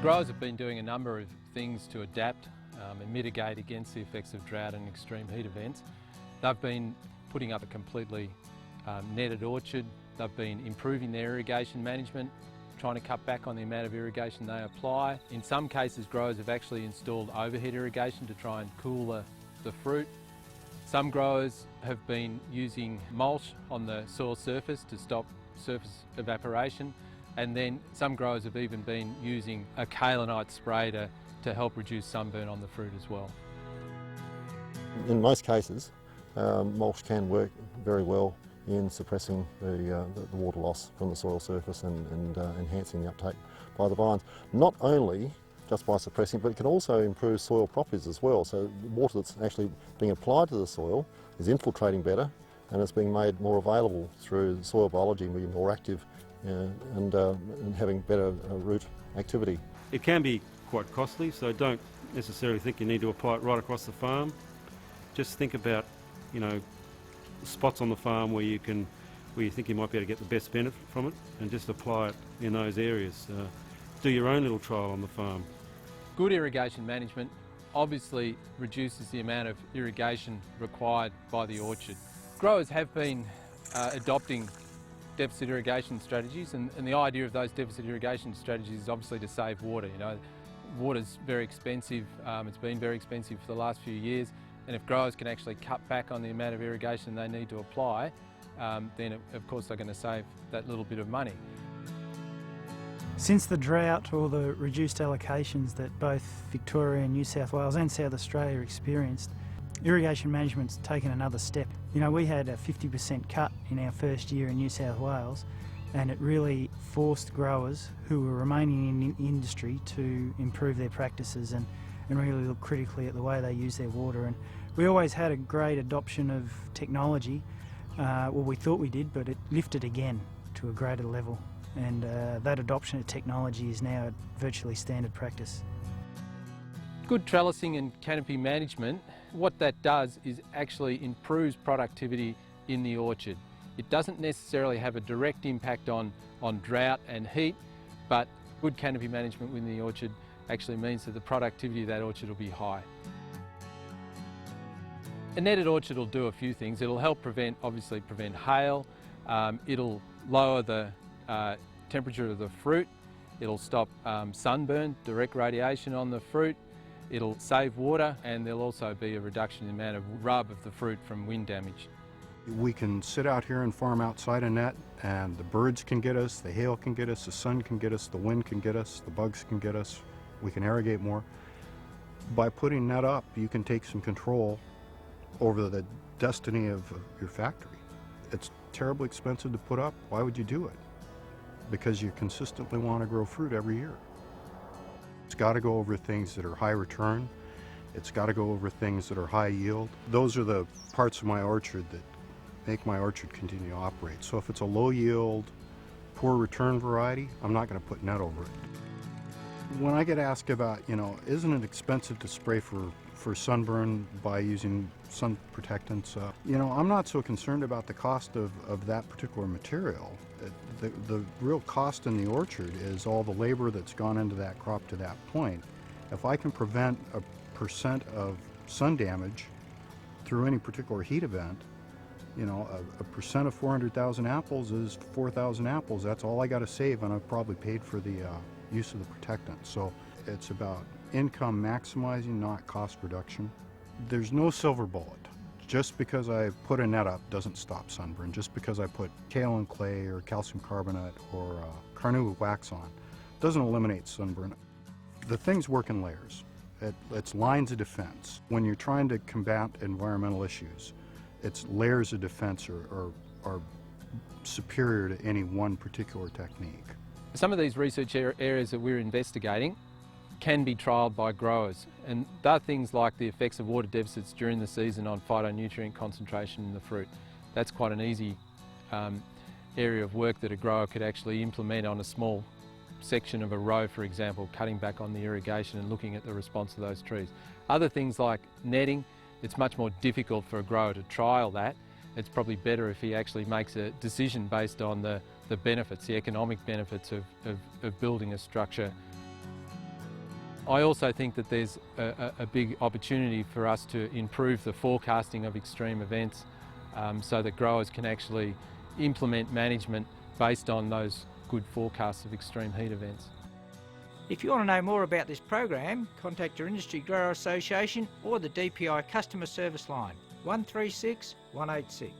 Growers have been doing a number of things to adapt and mitigate against the effects of drought and extreme heat events. They've been putting up a completely netted orchard. They've been improving their irrigation management, trying to cut back on the amount of irrigation they apply. In some cases, growers have actually installed overhead irrigation to try and cool the fruit. Some growers have been using mulch on the soil surface to stop surface evaporation, and then some growers have even been using a kaolinite spray to help reduce sunburn on the fruit as well. In most cases, mulch can work very well in suppressing the water loss from the soil surface and enhancing the uptake by the vines. Not only just by suppressing, but it can also improve soil properties as well. So the water that's actually being applied to the soil is infiltrating better, and it's being made more available through soil biology and being more active and having better root activity. It can be quite costly, so don't necessarily think you need to apply it right across the farm. Just think about, spots on the farm where you think you might be able to get the best benefit from it, and just apply it in those areas. Do your own little trial on the farm. Good irrigation management obviously reduces the amount of irrigation required by the orchard. Growers have been adopting deficit irrigation strategies, and the idea of those deficit irrigation strategies is obviously to save water. Water's very expensive. It's been very expensive for the last few years, and if growers can actually cut back on the amount of irrigation they need to apply, then of course they're going to save that little bit of money. Since the drought or the reduced allocations that both Victoria and New South Wales and South Australia experienced, irrigation management's taken another step. We had a 50% cut in our first year in New South Wales, and it really forced growers who were remaining in the industry to improve their practices and really look critically at the way they use their water. And we always had a great adoption of technology. We thought we did, but it lifted again to a greater level. And that adoption of technology is now virtually standard practice. Good trellising and canopy management, what that does is actually improves productivity in the orchard. It doesn't necessarily have a direct impact on drought and heat, but good canopy management within the orchard actually means that the productivity of that orchard will be high. A netted orchard will do a few things. It'll help obviously prevent hail, it'll lower the temperature of the fruit, it'll stop sunburn, direct radiation on the fruit, it'll save water, and there'll also be a reduction in the amount of rub of the fruit from wind damage. We can sit out here and farm outside a net, and the birds can get us, the hail can get us, the sun can get us, the wind can get us, the bugs can get us. We can irrigate more. By putting net up, you can take some control over the destiny of your factory. It's terribly expensive to put up. Why would you do it? Because you consistently want to grow fruit every year. It's got to go over things that are high return. It's got to go over things that are high yield. Those are the parts of my orchard that make my orchard continue to operate. So if it's a low yield, poor return variety, I'm not going to put net over it. When I get asked about, isn't it expensive to spray for sunburn by using sun protectants? I'm not so concerned about the cost of that particular material. The real cost in the orchard is all the labor that's gone into that crop to that point. If I can prevent a % of sun damage through any particular heat event, a % of 400,000 apples is 4,000 apples. That's all I got to save, and I've probably paid for the use of the protectant. So it's about income maximizing, not cost reduction. There's no silver bullet. Just because I put a net up doesn't stop sunburn. Just because I put kaolin clay or calcium carbonate or carnauba wax on doesn't eliminate sunburn. The things work in layers. It's lines of defense. When you're trying to combat environmental issues, its layers of defense are superior to any one particular technique. Some of these research areas that we're investigating can be trialled by growers, and they're things like the effects of water deficits during the season on phytonutrient concentration in the fruit. That's quite an easy area of work that a grower could actually implement on a small section of a row, for example, cutting back on the irrigation and looking at the response of those trees. Other things like netting, it's much more difficult for a grower to trial that. It's probably better if he actually makes a decision based on the benefits, the economic benefits of building a structure. I also think that there's a big opportunity for us to improve the forecasting of extreme events so that growers can actually implement management based on those good forecasts of extreme heat events. If you want to know more about this program, contact your Industry Grower Association or the DPI Customer Service Line 136 186.